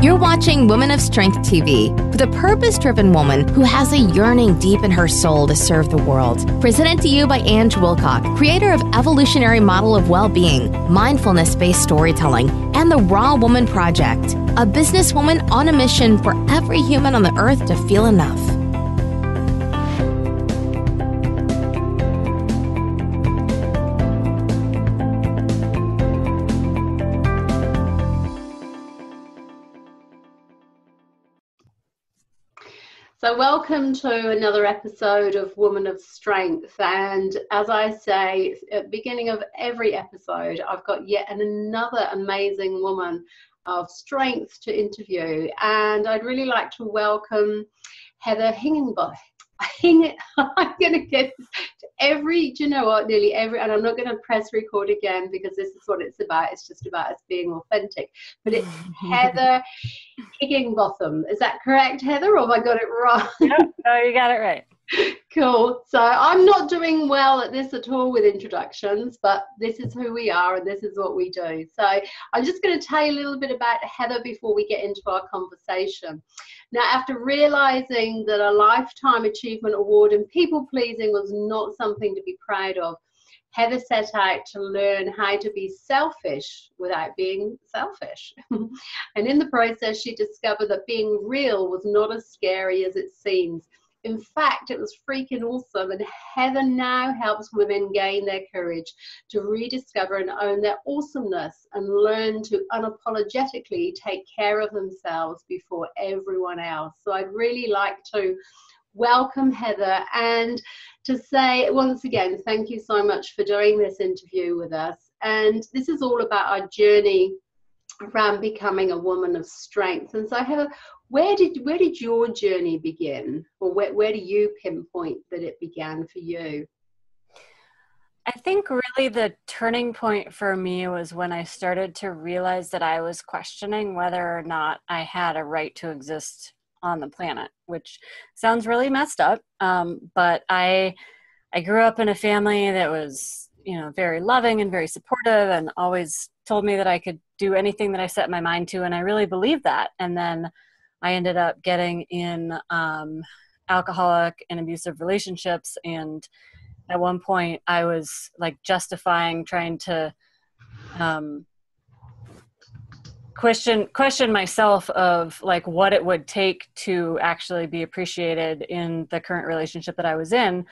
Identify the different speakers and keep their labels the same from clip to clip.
Speaker 1: You're watching Women of Strength TV with a purpose-driven woman who has a yearning deep in her soul to serve the world. Presented to you by Ange Wilcock, creator of Evolutionary Model of Well-Being, Mindfulness-Based Storytelling, and the Raw Woman Project, a businesswoman on a mission for every human on the earth to feel enough.
Speaker 2: So welcome to another episode of Woman of Strength, and as I say at the beginning of every episode, I've got yet another amazing woman of strength to interview, and I'd really like to welcome Heather Higinbotham. I'm going to get nearly every, and I'm not going to press record again because this is what it's about. It's just about us being authentic. But it's Heather Higinbotham. Is that correct, Heather, or have I got it wrong?
Speaker 3: No, you got it right.
Speaker 2: Cool. So I'm not doing well at this at all with introductions, but this is who we are and this is what we do. So I'm just going to tell you a little bit about Heather before we get into our conversation. Now, after realizing that a Lifetime Achievement Award in people pleasing was not something to be proud of, Heather set out to learn how to be selfish without being selfish. And in the process, she discovered that being real was not as scary as it seems. In fact, it was freaking awesome, and Heather now helps women gain their courage to rediscover and own their awesomeness and learn to unapologetically take care of themselves before everyone else. So I'd really like to welcome Heather and to say once again, thank you so much for doing this interview with us. And this is all about our journey around becoming a woman of strength. And so Heather, where did your journey begin, or where do you pinpoint that it began for you?
Speaker 3: I think really the turning point for me was when I started to realize that I was questioning whether or not I had a right to exist on the planet, which sounds really messed up. But I grew up in a family that was, very loving and very supportive and always told me that I could do anything that I set my mind to. And I really believed that. And then I ended up getting in alcoholic and abusive relationships. And at one point I was like justifying trying to question myself of like what it would take to actually be appreciated in the current relationship that I was in,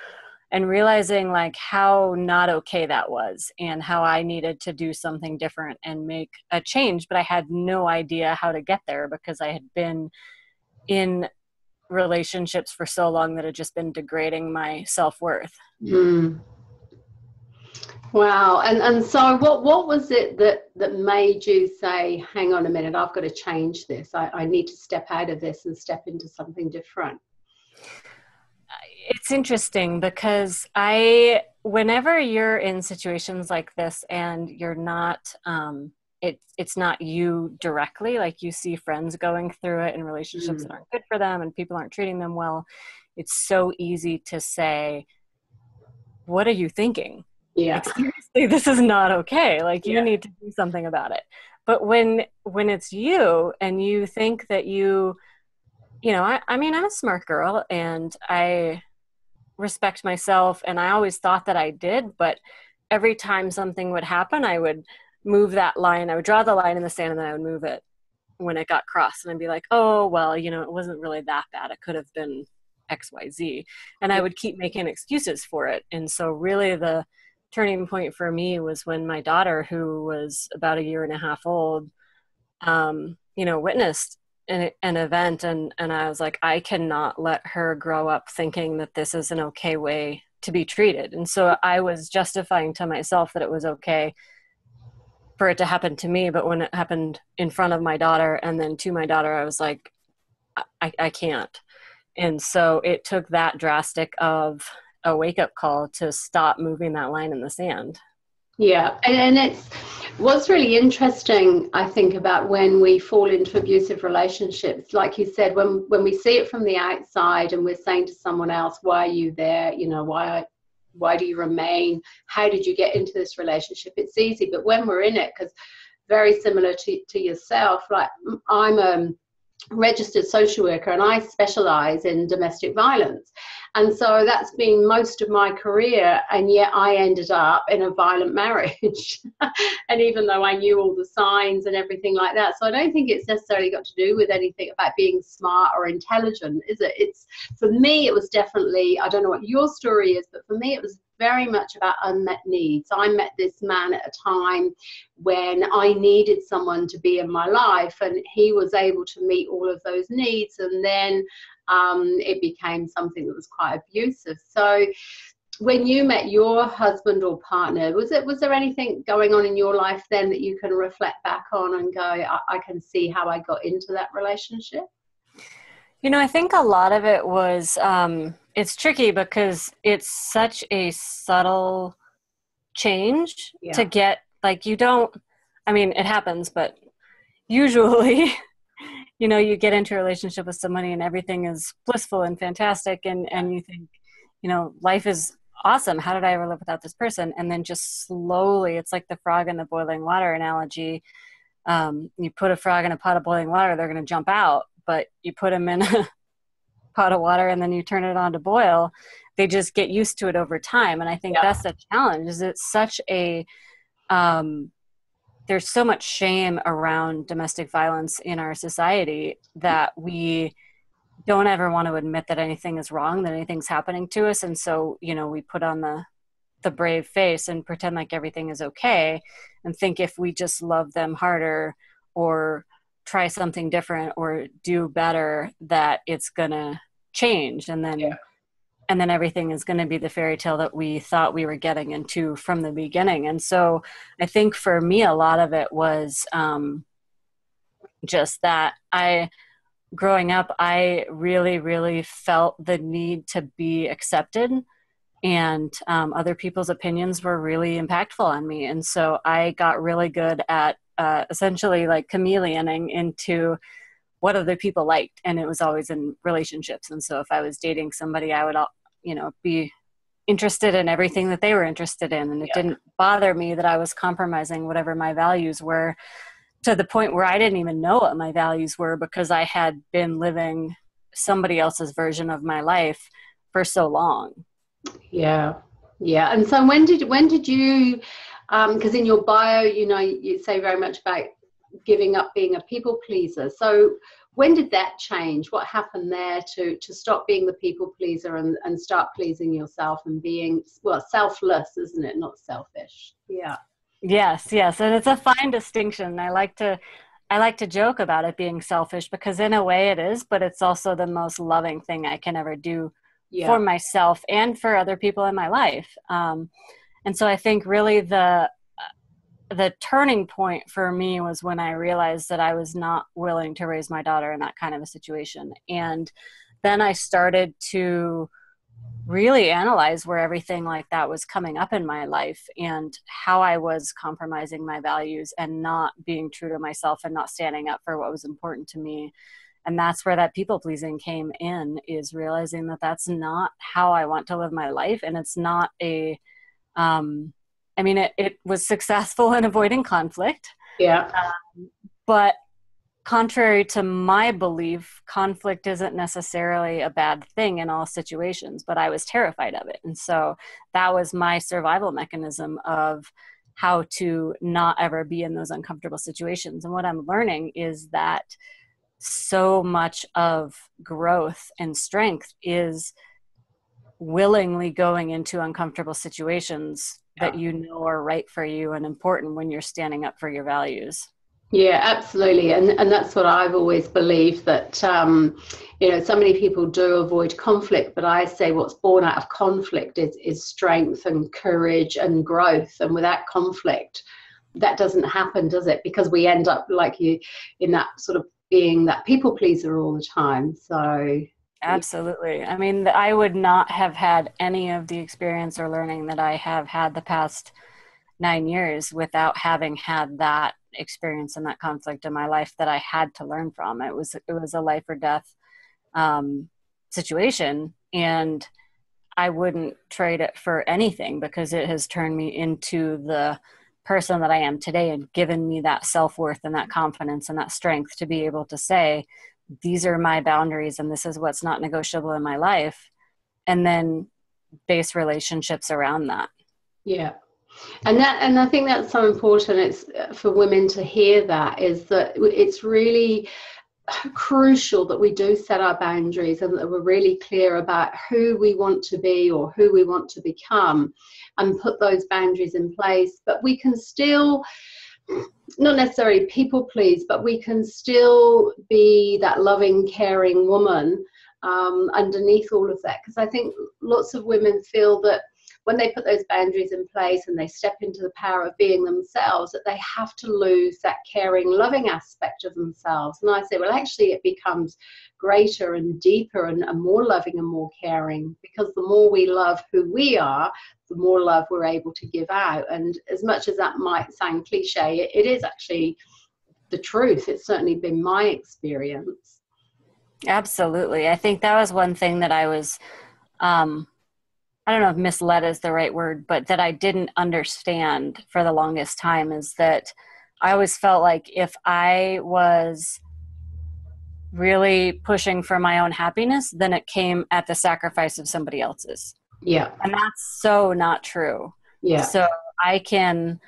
Speaker 3: and realizing like how not okay that was and how I needed to do something different and make a change. But I had no idea how to get there because I had been in relationships for so long that had just been degrading my self-worth.
Speaker 2: Mm. Wow. And so what was it that made you say, hang on a minute, I've got to change this. I need to step out of this and step into something different?
Speaker 3: It's interesting because whenever you're in situations like this and you're not, it's not you directly, like you see friends going through it and relationships that aren't good for them and people aren't treating them well, it's so easy to say, what are you thinking?
Speaker 2: Yeah.
Speaker 3: Like, seriously, this is not okay. Like you need to do something about it. But when it's you and you think that I mean, I'm a smart girl and I respect myself and I always thought that I did, but every time something would happen, I would move that line. I would draw the line in the sand and then I would move it when it got crossed. And I'd be like, oh, well, it wasn't really that bad. It could have been XYZ. And I would keep making excuses for it. And so really the turning point for me was when my daughter, who was about 1.5 years old, witnessed an event and I was like, I cannot let her grow up thinking that this is an okay way to be treated. And so I was justifying to myself that it was okay for it to happen to me. But when it happened in front of my daughter and then to my daughter, I was like, I can't. And so it took that drastic of a wake-up call to stop moving that line in the sand.
Speaker 2: Yeah, and it's what's really interesting, I think, about when we fall into abusive relationships, like you said, when we see it from the outside and we're saying to someone else, why are you there? Why do you remain? How did you get into this relationship? It's easy, but when we're in it, because very similar to yourself. Like, I'm a registered social worker and I specialize in domestic violence, and so that's been most of my career, and yet I ended up in a violent marriage and even though I knew all the signs and everything like that. So I don't think it's necessarily got to do with anything about being smart or intelligent, is it? It's, for me, it was definitely, I don't know what your story is, but for me it was very much about unmet needs. I met this man at a time when I needed someone to be in my life, and he was able to meet all of those needs, and then it became something that was quite abusive. So when you met your husband or partner, was there anything going on in your life then that you can reflect back on and go, I can see how I got into that relationship?
Speaker 3: You know, I think a lot of it was, it's tricky because it's such a subtle change to get, like, you don't, I mean, it happens, but usually, you know, you get into a relationship with somebody and everything is blissful and fantastic. And you think, you know, life is awesome. How did I ever live without this person? And then just slowly, it's like the frog in the boiling water analogy. You put a frog in a pot of boiling water, they're going to jump out. But you put them in a pot of water and then you turn it on to boil, they just get used to it over time. And I think that's the challenge, is it's such a, there's so much shame around domestic violence in our society that we don't ever want to admit that anything is wrong, that anything's happening to us. And so, you know, we put on the brave face and pretend like everything is okay and think if we just love them harder or try something different or do better, that it's gonna change, and then everything is going to be the fairy tale that we thought we were getting into from the beginning. And so I think for me, a lot of it was just that growing up, I really, really felt the need to be accepted, and other people's opinions were really impactful on me. And so I got really good at essentially like chameleoning into what other people liked. And it was always in relationships. And so if I was dating somebody, I would, you know, be interested in everything that they were interested in. And it didn't bother me that I was compromising whatever my values were, to the point where I didn't even know what my values were because I had been living somebody else's version of my life for so long. Yeah.
Speaker 2: And so when did you, because in your bio, you know, you say very much about giving up being a people pleaser. So when did that change? What happened there to stop being the people pleaser and start pleasing yourself and being, well, selfless, isn't it? Not selfish. Yeah.
Speaker 3: Yes. And it's a fine distinction. I like to joke about it being selfish because in a way it is, but it's also the most loving thing I can ever do for myself and for other people in my life. And so I think really the turning point for me was when I realized that I was not willing to raise my daughter in that kind of a situation. And then I started to really analyze where everything like that was coming up in my life and how I was compromising my values and not being true to myself and not standing up for what was important to me. And that's where that people pleasing came in, is realizing that that's not how I want to live my life. And it's not a, I mean, it was successful in avoiding conflict.
Speaker 2: Yeah.
Speaker 3: But contrary to my belief, conflict isn't necessarily a bad thing in all situations, but I was terrified of it. And so that was my survival mechanism of how to not ever be in those uncomfortable situations. And what I'm learning is that so much of growth and strength is willingly going into uncomfortable situations that you know are right for you and important when you're standing up for your values.
Speaker 2: Yeah, absolutely. And that's what I've always believed, that, you know, so many people do avoid conflict, but I say what's born out of conflict is strength and courage and growth. And without conflict, that doesn't happen, does it? Because we end up like you in that sort of being that people pleaser all the time. So
Speaker 3: absolutely. I mean, I would not have had any of the experience or learning that I have had the past 9 years without having had that experience and that conflict in my life that I had to learn from. It was a life or death situation, and I wouldn't trade it for anything because it has turned me into the person that I am today and given me that self-worth and that confidence and that strength to be able to say, these are my boundaries and this is what's not negotiable in my life. And then base relationships around that.
Speaker 2: Yeah. And I think that's so important. It's for women to hear that, is that it's really crucial that we do set our boundaries and that we're really clear about who we want to be or who we want to become and put those boundaries in place. But we can still, not necessarily people please, but we can still be that loving, caring woman underneath all of that. Because I think lots of women feel that when they put those boundaries in place and they step into the power of being themselves, that they have to lose that caring, loving aspect of themselves. And I say, well, actually, it becomes greater and deeper and more loving and more caring, because the more we love who we are, the more love we're able to give out. And as much as that might sound cliche, it is actually the truth. It's certainly been my experience.
Speaker 3: Absolutely. I think that was one thing that I was, I don't know if misled is the right word, but that I didn't understand for the longest time, is that I always felt like if I was really pushing for my own happiness, then it came at the sacrifice of somebody else's.
Speaker 2: Yeah.
Speaker 3: And that's so not true.
Speaker 2: Yeah.
Speaker 3: So I can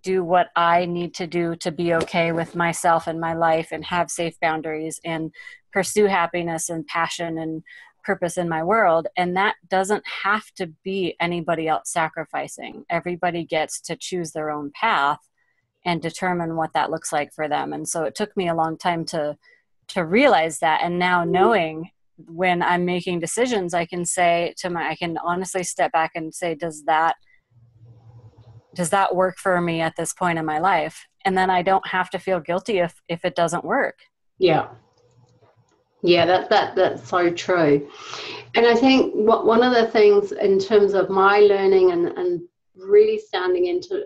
Speaker 3: do what I need to do to be okay with myself and my life and have safe boundaries and pursue happiness and passion and purpose in my world. And that doesn't have to be anybody else sacrificing. Everybody gets to choose their own path and determine what that looks like for them. And so it took me a long time to realize that. And now knowing when I'm making decisions, I can say I can honestly step back and say, does that work for me at this point in my life? And then I don't have to feel guilty if it doesn't work.
Speaker 2: Yeah. Yeah, that's so true. And I think one of the things in terms of my learning and really standing into,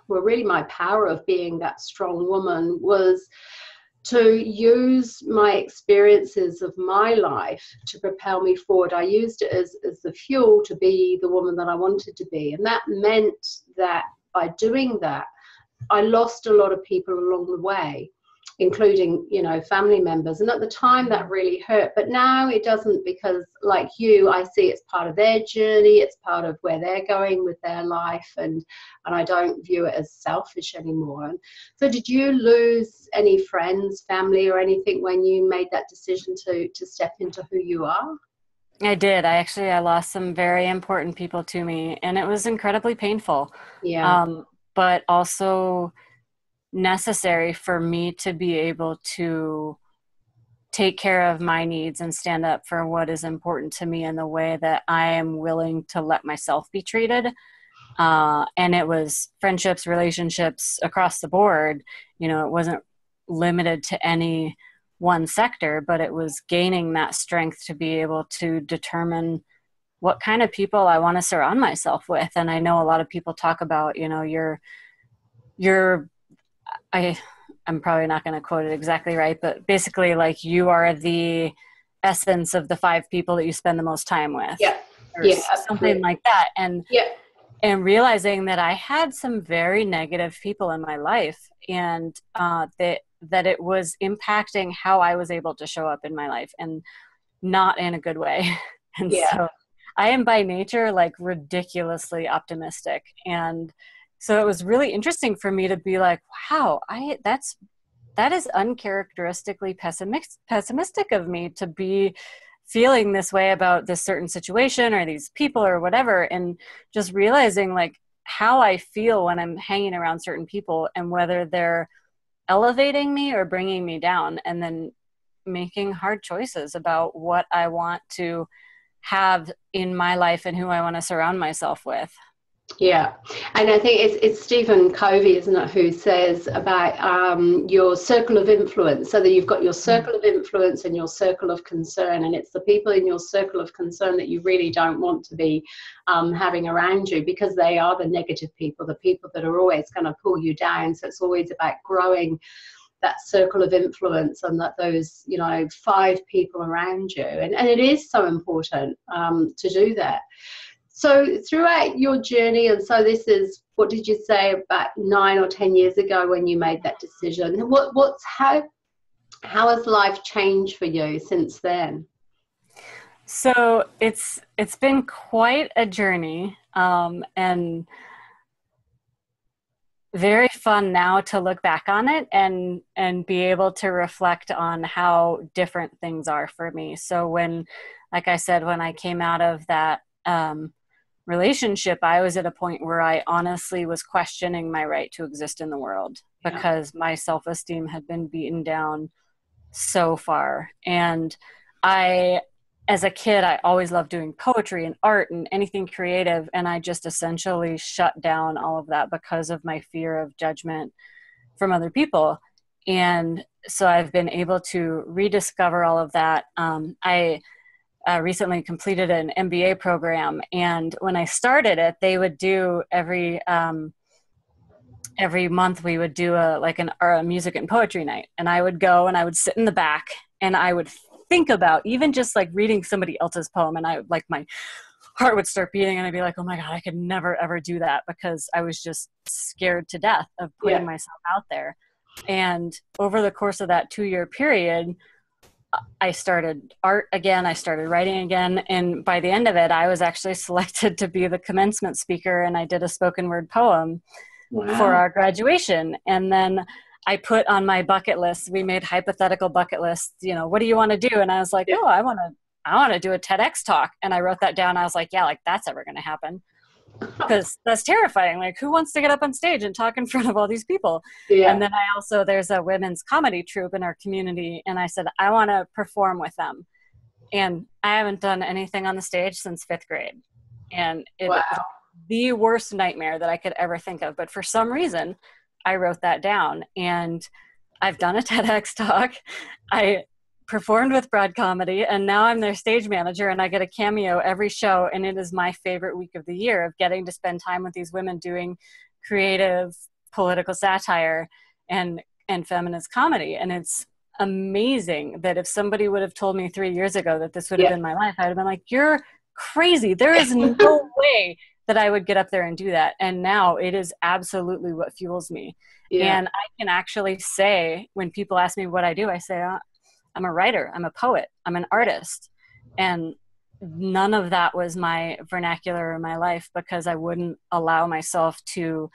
Speaker 2: well, really my power of being that strong woman, was to use my experiences of my life to propel me forward. I used it as the fuel to be the woman that I wanted to be. And that meant that by doing that, I lost a lot of people along the way, including, family members. And at the time that really hurt, but now it doesn't, because like you, I see it's part of their journey. It's part of where they're going with their life. And I don't view it as selfish anymore. And so did you lose any friends, family or anything when you made that decision to step into who you are?
Speaker 3: I did. I lost some very important people to me, and it was incredibly painful.
Speaker 2: Yeah.
Speaker 3: But also necessary for me to be able to take care of my needs and stand up for what is important to me in the way that I am willing to let myself be treated. And it was friendships, relationships across the board. It wasn't limited to any one sector, but it was gaining that strength to be able to determine what kind of people I want to surround myself with. And I know a lot of people talk about, I'm probably not going to quote it exactly right, but basically like you are the essence of the 5 people that you spend the most time with.
Speaker 2: Yeah.
Speaker 3: Or something like that. And realizing that I had some very negative people in my life, and that it was impacting how I was able to show up in my life, and not in a good way. And so I am by nature like ridiculously optimistic. And so it was really interesting for me to be like, wow, that is uncharacteristically pessimistic of me to be feeling this way about this certain situation or these people or whatever. And just realizing like how I feel when I'm hanging around certain people and whether they're elevating me or bringing me down, and then making hard choices about what I want to have in my life and who I want to surround myself with.
Speaker 2: Yeah, and I think it's Stephen Covey, isn't it, who says about your circle of influence, so that you've got your circle of influence and your circle of concern, and it's the people in your circle of concern that you really don't want to be having around you, because they are the negative people, the people that are always going to pull you down. So it's always about growing that circle of influence and that those 5 people around you, and it is so important to do that. So throughout your journey, and so this is, what did you say, about 9 or 10 years ago when you made that decision? How has life changed for you since then?
Speaker 3: So it's been quite a journey, and very fun now to look back on it and be able to reflect on how different things are for me. So when, like I said, when I came out of that relationship, I was at a point where I honestly was questioning my right to exist in the world because my self-esteem had been beaten down so far. And as a kid, I always loved doing poetry and art and anything creative. And I just essentially shut down all of that because of my fear of judgment from other people. And so I've been able to rediscover all of that. I recently completed an MBA program. And when I started it, they would do every month we would do a music and poetry night. And I would go and I would sit in the back and I would think about even just like reading somebody else's poem, and I would, like, my heart would start beating and I'd be like, oh my God, I could never ever do that, because I was just scared to death of putting myself out there. And over the course of that 2-year period, I started art again, I started writing again, and by the end of it, I was actually selected to be the commencement speaker, and I did a spoken word poem for our graduation. And then I put on my bucket list, we made hypothetical bucket lists, what do you want to do? And I was like, oh, I want to do a TEDx talk. And I wrote that down. I was like, yeah, like that's ever going to happen, because that's terrifying. Like, who wants to get up on stage and talk in front of all these people? And then there's a women's comedy troupe in our community. And I said, I want to perform with them. And I haven't done anything on the stage since 5th grade. And it was the worst nightmare that I could ever think of. But for some reason, I wrote that down, and I've done a TEDx talk. I performed with Broad Comedy, and now I'm their stage manager, and I get a cameo every show. And it is my favorite week of the year, of getting to spend time with these women doing creative political satire and feminist comedy. And it's amazing that if somebody would have told me 3 years ago that this would have been my life, I would have been like, you're crazy. There is no way that I would get up there and do that. And now it is absolutely what fuels me. And I can actually say, when people ask me what I do, I say, I'm a writer, I'm a poet, I'm an artist. And none of that was my vernacular in my life, because I wouldn't allow myself to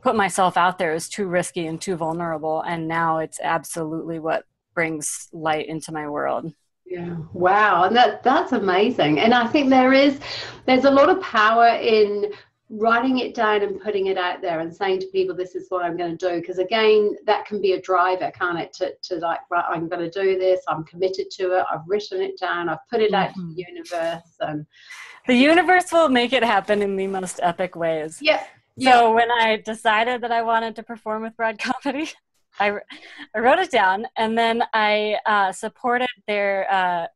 Speaker 3: put myself out there as too risky and too vulnerable. And now it's absolutely what brings light into my world.
Speaker 2: Yeah. Wow. And that's amazing. And I think there's a lot of power in writing it down and putting it out there and saying to people, this is what I'm going to do. Because again, that can be a driver, can't it? To like, right, I'm going to do this. I'm committed to it. I've written it down. I've put it out to the universe. And
Speaker 3: the universe will make it happen in the most epic ways. So when I decided that I wanted to perform with Broad Comedy, I wrote it down, and then I supported the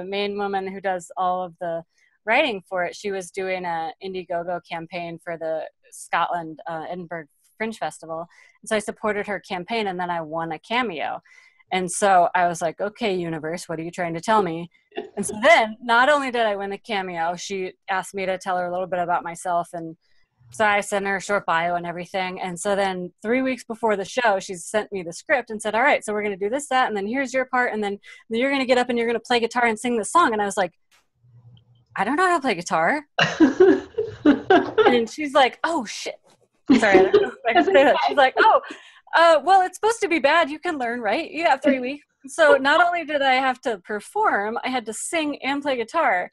Speaker 3: main woman who does all of the writing for it. She was doing a Indiegogo campaign for the Scotland Edinburgh Fringe Festival. And so I supported her campaign, and then I won a cameo. And so I was like, okay, universe, what are you trying to tell me? And so then not only did I win the cameo, she asked me to tell her a little bit about myself, and so I sent her a short bio and everything. And so then 3 weeks before the show, she sent me the script and said, all right, so we're going to do this, that, and then here's your part. And then you're going to get up and you're going to play guitar and sing this song. And I was like, I don't know how to play guitar. And she's like, oh, shit. Sorry, I don't know if I can say that. She's like, well, it's supposed to be bad. You can learn, right? You have 3 weeks. So not only did I have to perform, I had to sing and play guitar.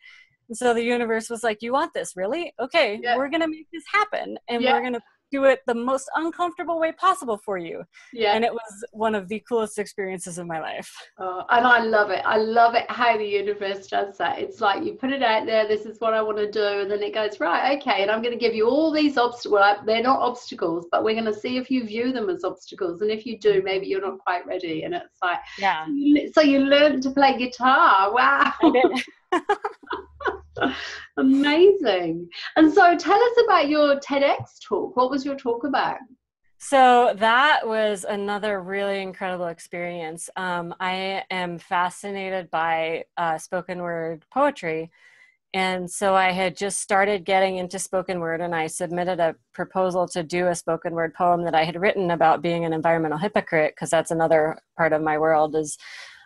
Speaker 3: And so the universe was like, you want this, really? Okay, we're going to make this happen. And we're going to do it the most uncomfortable way possible for you. And it was one of the coolest experiences of my life.
Speaker 2: And I love it. I love it how the universe does that. It's like you put it out there, this is what I want to do. And then it goes, right, okay. And I'm going to give you all these obstacles. Well, they're not obstacles, but we're going to see if you view them as obstacles. And if you do, maybe you're not quite ready. And it's like, so you learned to play guitar. Wow.
Speaker 3: I did.
Speaker 2: Amazing. And so tell us about your TEDx talk. What was your talk about?
Speaker 3: So that was another really incredible experience. I am fascinated by spoken word poetry, And so I had just started getting into spoken word, and I submitted a proposal to do a spoken word poem that I had written about being an environmental hypocrite, because that's another part of my world is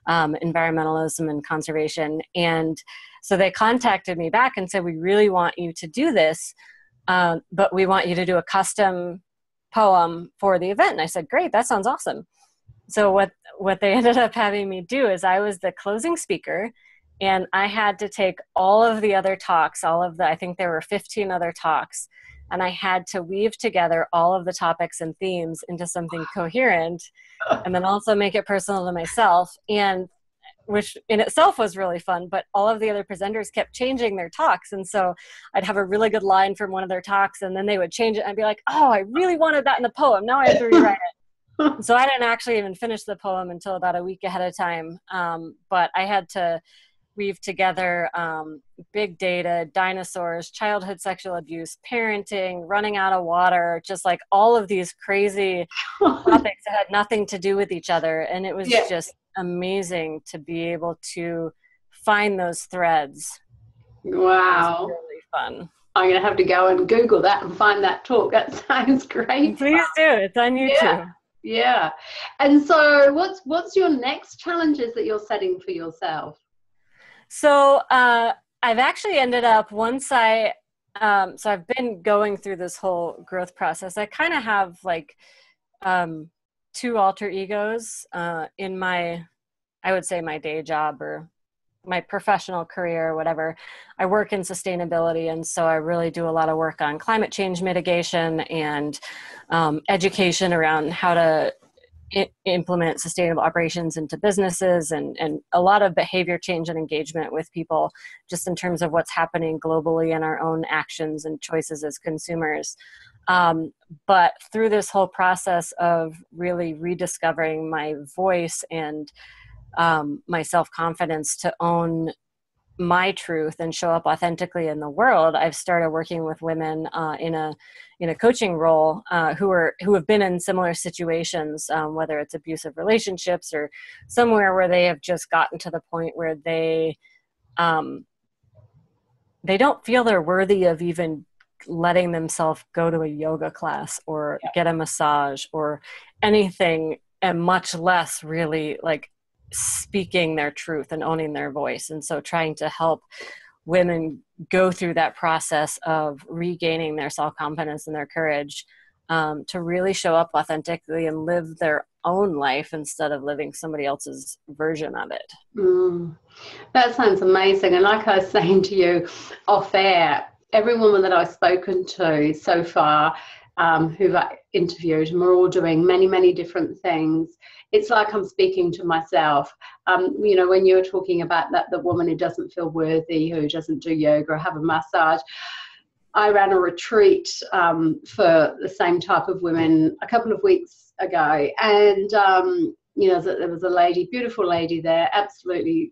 Speaker 3: environmentalism and conservation. And so they contacted me back and said, we really want you to do this, but we want you to do a custom poem for the event. And I said, great, that sounds awesome. So what they ended up having me do is I was the closing speaker, and I had to take all of the other talks, I think there were 15 other talks, and I had to weave together all of the topics and themes into something coherent, and then also make it personal to myself, and which in itself was really fun. But all of the other presenters kept changing their talks, and so I'd have a really good line from one of their talks, and then they would change it, and I'd be like, oh, I really wanted that in the poem, now I have to rewrite it. So I didn't actually even finish the poem until about a week ahead of time, but I had to weave together big data, dinosaurs, childhood sexual abuse, parenting, running out of water, just like all of these crazy topics that had nothing to do with each other. And it was just amazing to be able to find those threads.
Speaker 2: Wow.
Speaker 3: It was really fun.
Speaker 2: I'm going to have to go and Google that and find that talk. That sounds great.
Speaker 3: Please do. It's on YouTube.
Speaker 2: Yeah. And so what's your next challenges that you're setting for yourself?
Speaker 3: So I've actually ended up so I've been going through this whole growth process. I kind of have like two alter egos in I would say my day job or my professional career or whatever. I work in sustainability, and so I really do a lot of work on climate change mitigation and education around how to implement sustainable operations into businesses, and a lot of behavior change and engagement with people just in terms of what's happening globally and our own actions and choices as consumers. But through this whole process of really rediscovering my voice and my self-confidence to own my truth and show up authentically in the world, I've started working with women in a coaching role who have been in similar situations, whether it's abusive relationships or somewhere where they have just gotten to the point where they don't feel they're worthy of even letting themselves go to a yoga class or get a massage or anything, and much less really like speaking their truth and owning their voice. And so trying to help women go through that process of regaining their self-confidence and their courage to really show up authentically and live their own life instead of living somebody else's version of it.
Speaker 2: That sounds amazing. And like I was saying to you off air, every woman that I've spoken to so far who've interviewed, and we're all doing many, many different things. It's like I'm speaking to myself. You know, when you were talking about the woman who doesn't feel worthy, who doesn't do yoga or have a massage, I ran a retreat for the same type of women a couple of weeks ago. And, you know, there was a lady, beautiful lady there, absolutely,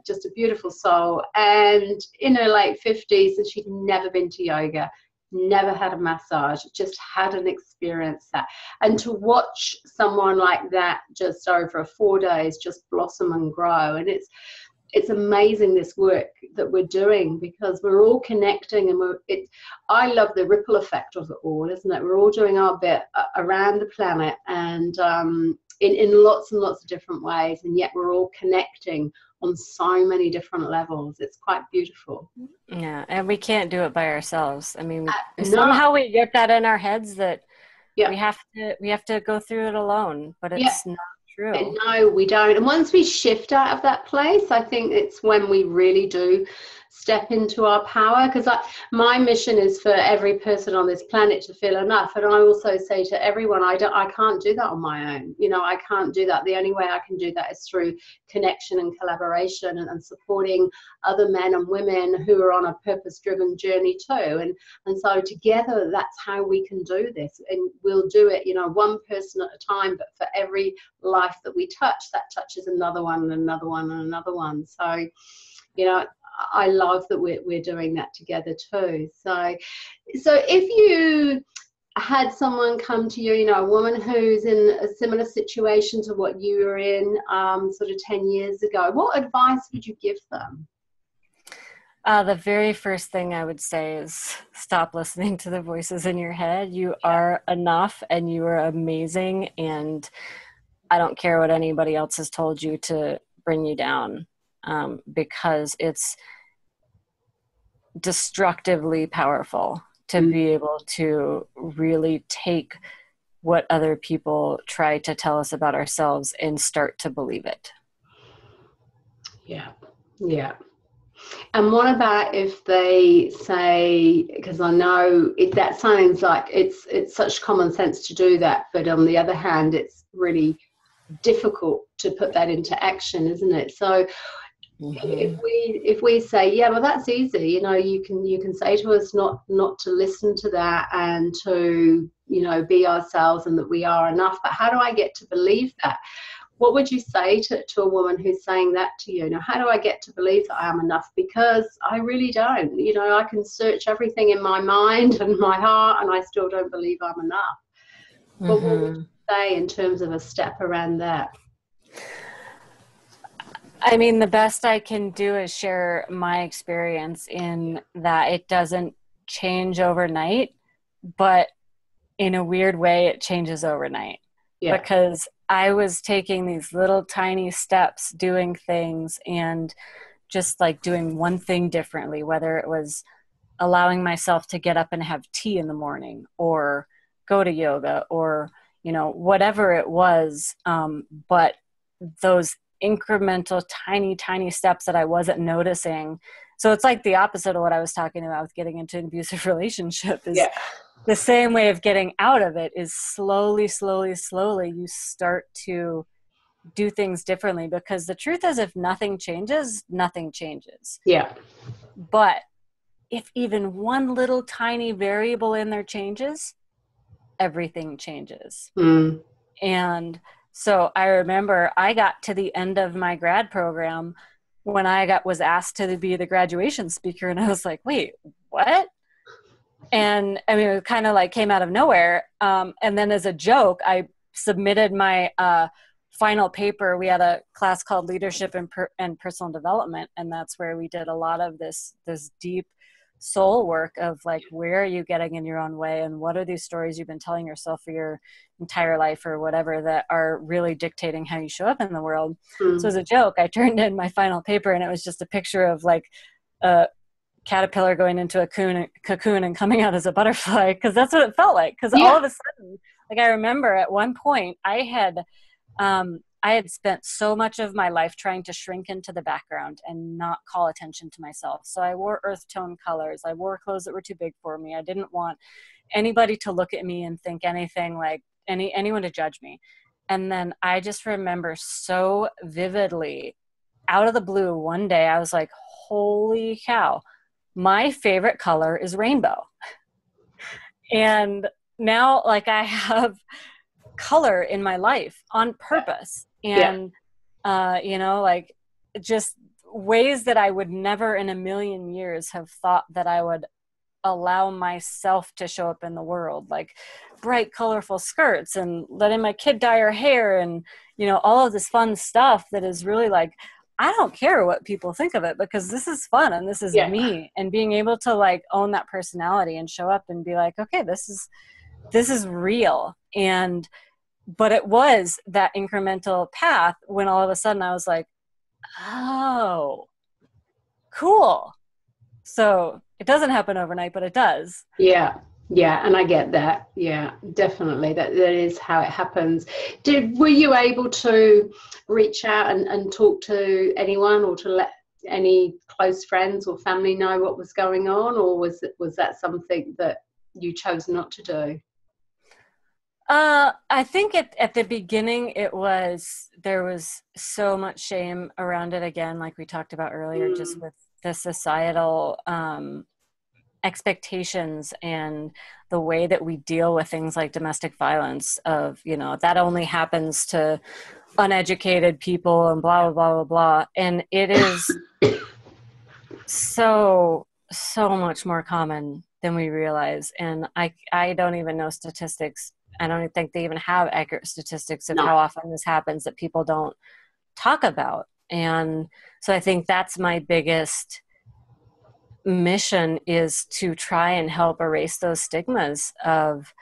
Speaker 2: just a beautiful soul. And in her late 50s, and she'd never been to yoga, never had a massage, just hadn't experienced that. And to watch someone like that just over 4 days just blossom and grow, and it's amazing, this work that we're doing, because we're all connecting, and I love the ripple effect of it all, isn't it? We're all doing our bit around the planet, and in lots and lots of different ways, and yet we're all connecting on so many different levels. It's quite beautiful.
Speaker 3: Yeah, and we can't do it by ourselves. I mean, somehow we get that in our heads that we have to go through it alone, but it's not true.
Speaker 2: And no, we don't. And once we shift out of that place, I think it's when we really do step into our power, because my mission is for every person on this planet to feel enough. And I also say to everyone, I can't do that on my own. You know, I can't do that. The only way I can do that is through connection and collaboration, and supporting other men and women who are on a purpose-driven journey too. And so together, that's how we can do this. And we'll do it, you know, one person at a time, but for every life that we touch, that touches another one and another one and another one. So, you know, I love that we're doing that together too. So if you had someone come to you, you know, a woman who's in a similar situation to what you were in sort of 10 years ago, what advice would you give them?
Speaker 3: The very first thing I would say is stop listening to the voices in your head. You are enough and you are amazing. And I don't care what anybody else has told you to bring you down, because it's destructively powerful to be able to really take what other people try to tell us about ourselves and start to believe it.
Speaker 2: Yeah. Yeah. And what about if they say, because I know that sounds like it's such common sense to do that, but on the other hand, it's really difficult to put that into action, isn't it? So if we say, yeah, well, that's easy, you can say to us not to listen to that and to, be ourselves and that we are enough. But how do I get to believe that? What would you say to a woman who's saying that to you? How do I get to believe that I am enough? Because I really don't. I can search everything in my mind and my heart, and I still don't believe I'm enough. But what would you say in terms of a step around that?
Speaker 3: I mean, the best I can do is share my experience in that it doesn't change overnight, but in a weird way, it changes overnight. Yeah. Because I was taking these little tiny steps, doing things and just like doing one thing differently, whether it was allowing myself to get up and have tea in the morning or go to yoga or, whatever it was. But those incremental, tiny steps that I wasn't noticing. So it's like the opposite of what I was talking about with getting into an abusive relationship is the same way of getting out of it is slowly, you start to do things differently, because the truth is if nothing changes, nothing changes. Yeah. But if even one little tiny variable in there changes, everything changes. And so I remember I got to the end of my grad program when I was asked to be the graduation speaker, and I was like, wait, what? And I mean, it kind of like came out of nowhere. And then as a joke, I submitted my final paper. We had a class called Leadership and Personal Development, and that's where we did a lot of this deep soul work of like, where are you getting in your own way, and what are these stories you've been telling yourself for your entire life or whatever that are really dictating how you show up in the world. So as a joke, I turned in my final paper, and it was just a picture of like a caterpillar going into a cocoon and coming out as a butterfly, because that's what it felt like. Because all of a sudden, like I remember at one point I had spent so much of my life trying to shrink into the background and not call attention to myself. So I wore earth tone colors. I wore clothes that were too big for me. I didn't want anybody to look at me and think anything, like anyone to judge me. And then I just remember so vividly, out of the blue, one day I was like, holy cow, my favorite color is rainbow. And now like I have color in my life on purpose. And, like just ways that I would never in a million years have thought that I would allow myself to show up in the world, like bright, colorful skirts and letting my kid dye her hair and, all of this fun stuff that is really like, I don't care what people think of it because this is fun and this is me, and being able to like own that personality and show up and be like, okay, this is real. But it was that incremental path when all of a sudden I was like, oh, cool. So it doesn't happen overnight, but it does. Yeah.
Speaker 2: Yeah. And I get that. Yeah, definitely. That is how it happens. Were you able to reach out and talk to anyone or to let any close friends or family know what was going on? Or was that something that you chose not to do?
Speaker 3: I think at the beginning there was so much shame around it, again, like we talked about earlier, just with the societal expectations and the way that we deal with things like domestic violence of, that only happens to uneducated people and blah, blah, blah, blah, blah. And it is so much more common than we realize. And I don't even know statistics. I don't think they even have accurate statistics of how often this happens that people don't talk about. And so I think that's my biggest mission is to try and help erase those stigmas of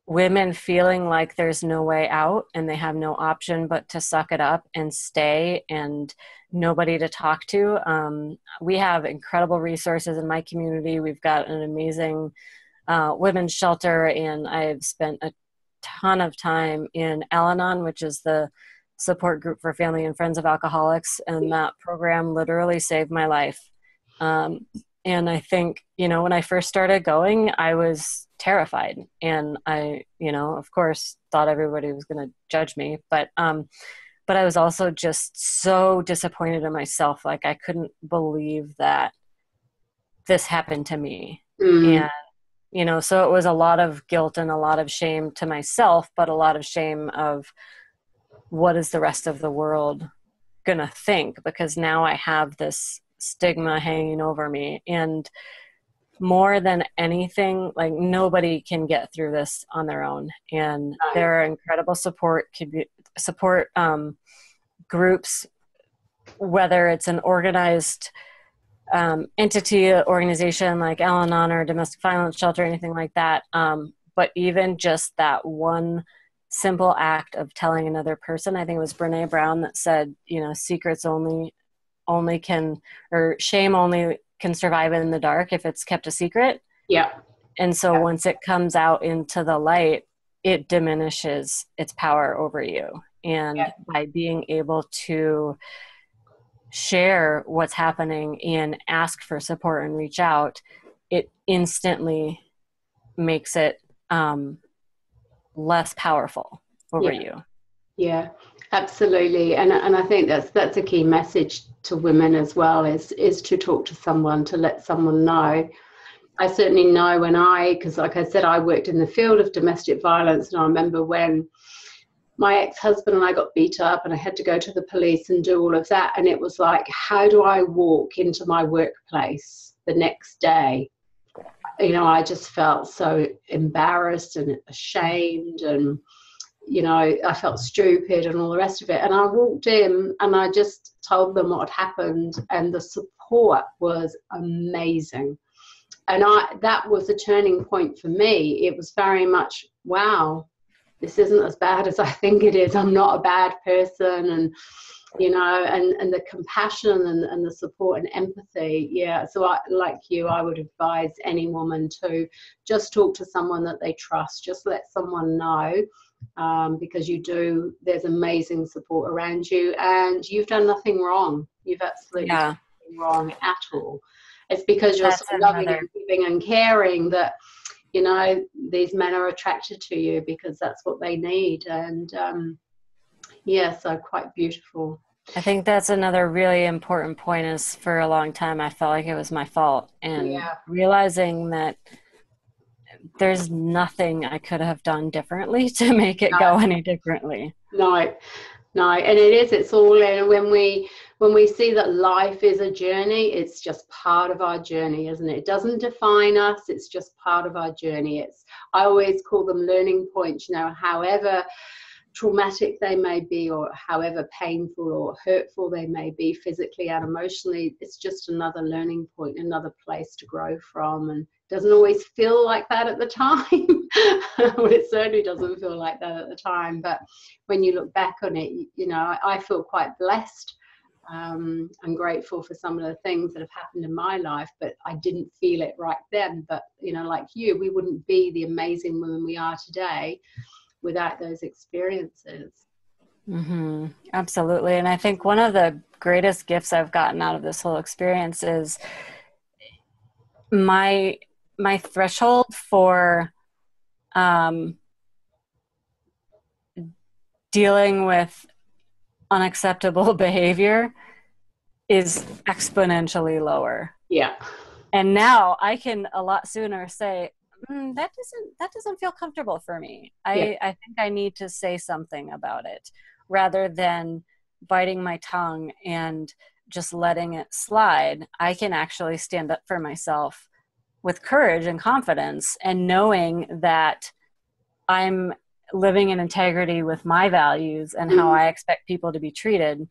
Speaker 3: women feeling like there's no way out and they have no option but to suck it up and stay and nobody to talk to. We have incredible resources in my community. We've got an amazing women's shelter, and I've spent a ton of time in Al-Anon, which is the support group for family and friends of alcoholics, and that program literally saved my life. And I think, you know, when I first started going, I was terrified, and I, you know, of course thought everybody was going to judge me, but I was also just so disappointed in myself. Like, I couldn't believe that this happened to me. And, you know, so it was a lot of guilt and a lot of shame to myself, but a lot of shame of what is the rest of the world going to think? Because now I have this stigma hanging over me. And more than anything, like, nobody can get through this on their own. And there are incredible support groups, whether it's an organized organization like Al-Anon or domestic violence shelter, anything like that. But even just that one simple act of telling another person, I think it was Brene Brown that said, you know, secrets only can, or shame only can survive in the dark if it's kept a secret.
Speaker 2: Yeah.
Speaker 3: And so once it comes out into the light, it diminishes its power over you. And by being able to share what's happening and ask for support and reach out, it instantly makes it less powerful over you. Yeah,
Speaker 2: absolutely. And I think that's a key message to women as well, is to talk to someone, to let someone know. I certainly know because like I said, I worked in the field of domestic violence, and I remember when my ex-husband and I got beat up and I had to go to the police and do all of that. And it was like, how do I walk into my workplace the next day? You know, I just felt so embarrassed and ashamed, and, you know, I felt stupid and all the rest of it. And I walked in and I just told them what had happened, and the support was amazing. And that was a turning point for me. It was very much, wow, this isn't as bad as I think it is. I'm not a bad person. And, you know, and the compassion and the support and empathy. Yeah. So like you, I would advise any woman to just talk to someone that they trust. Just let someone know, because there's amazing support around you, and you've done nothing wrong. You've absolutely done nothing wrong at all. It's because you're so loving and giving and caring that, you know, these men are attracted to you because that's what they need. And so quite beautiful.
Speaker 3: I think that's another really important point, is for a long time I felt like it was my fault, and realizing that there's nothing I could have done differently to make it go any differently. No, and it's all in. When we see that life is a journey, it's just part of our journey, isn't it? It doesn't define us, it's just part of our journey. I always call them learning points, you know, however traumatic they may be, or however painful or hurtful they may be physically and emotionally, it's just another learning point, another place to grow from. And it doesn't always feel like that at the time. Well, it certainly doesn't feel like that at the time, but when you look back on it, you know, I feel quite blessed. I'm grateful for some of the things that have happened in my life, but I didn't feel it right then. But, you know, like you, we wouldn't be the amazing women we are today without those experiences. Mm-hmm. Absolutely. And I think one of the greatest gifts I've gotten out of this whole experience is my threshold for dealing with unacceptable behavior is exponentially lower.
Speaker 2: Yeah.
Speaker 3: And now I can a lot sooner say, that doesn't feel comfortable for me. I think I need to say something about it, rather than biting my tongue and just letting it slide. I can actually stand up for myself with courage and confidence, and knowing that I'm living in integrity with my values and how I expect people to be treated.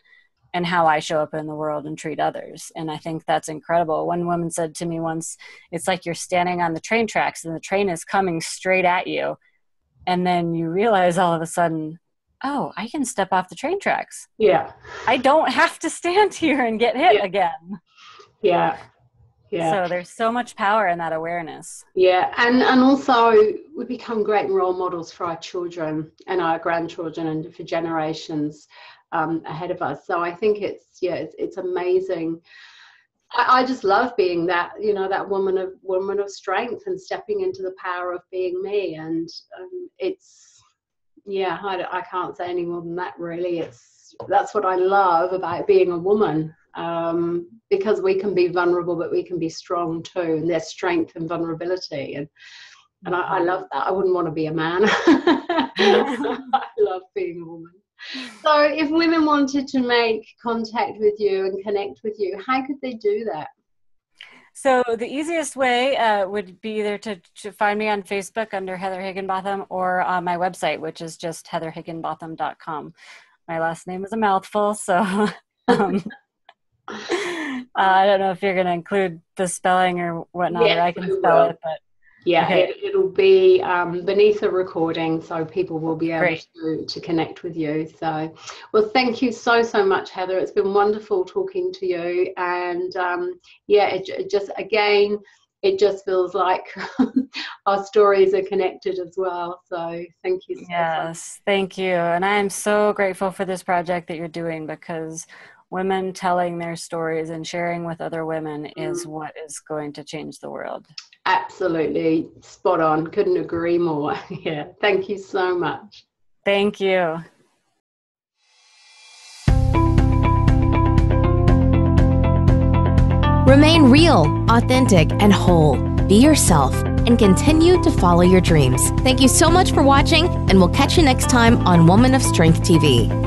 Speaker 3: how I show up in the world and treat others. And I think that's incredible. One woman said to me once, it's like you're standing on the train tracks and the train is coming straight at you. And then you realize all of a sudden, oh, I can step off the train tracks.
Speaker 2: Yeah.
Speaker 3: I don't have to stand here and get hit again.
Speaker 2: Yeah. Yeah.
Speaker 3: So there's so much power in that awareness.
Speaker 2: Yeah. And also we become great role models for our children and our grandchildren and for generations ahead of us. So I think it's amazing. I just love being that, that woman of strength and stepping into the power of being me. And I can't say any more than that, really. That's what I love about being a woman, because we can be vulnerable, but we can be strong too. And there's strength and vulnerability. And I love that. I wouldn't want to be a man. I love being a woman. So if women wanted to make contact with you and connect with you, how could they do that?
Speaker 3: So the easiest way would be either to find me on Facebook under Heather Higinbotham, or on my website, which is just heatherhiginbotham.com. My last name is a mouthful, so I don't know if you're going to include the spelling or whatnot, or I can spell it, but
Speaker 2: yeah,
Speaker 3: okay.
Speaker 2: It'll be beneath the recording, so people will be able to connect with you. So, well, thank you so much, Heather. It's been wonderful talking to you. And it just feels like our stories are connected as well. So thank you so much.
Speaker 3: Yes, thank you. And I am so grateful for this project that you're doing, because women telling their stories and sharing with other women is what is going to change the world.
Speaker 2: Absolutely. Spot on. Couldn't agree more. Yeah. Thank you so much.
Speaker 3: Thank you.
Speaker 1: Remain real, authentic, and whole. Be yourself and continue to follow your dreams. Thank you so much for watching, and we'll catch you next time on Woman of Strength TV.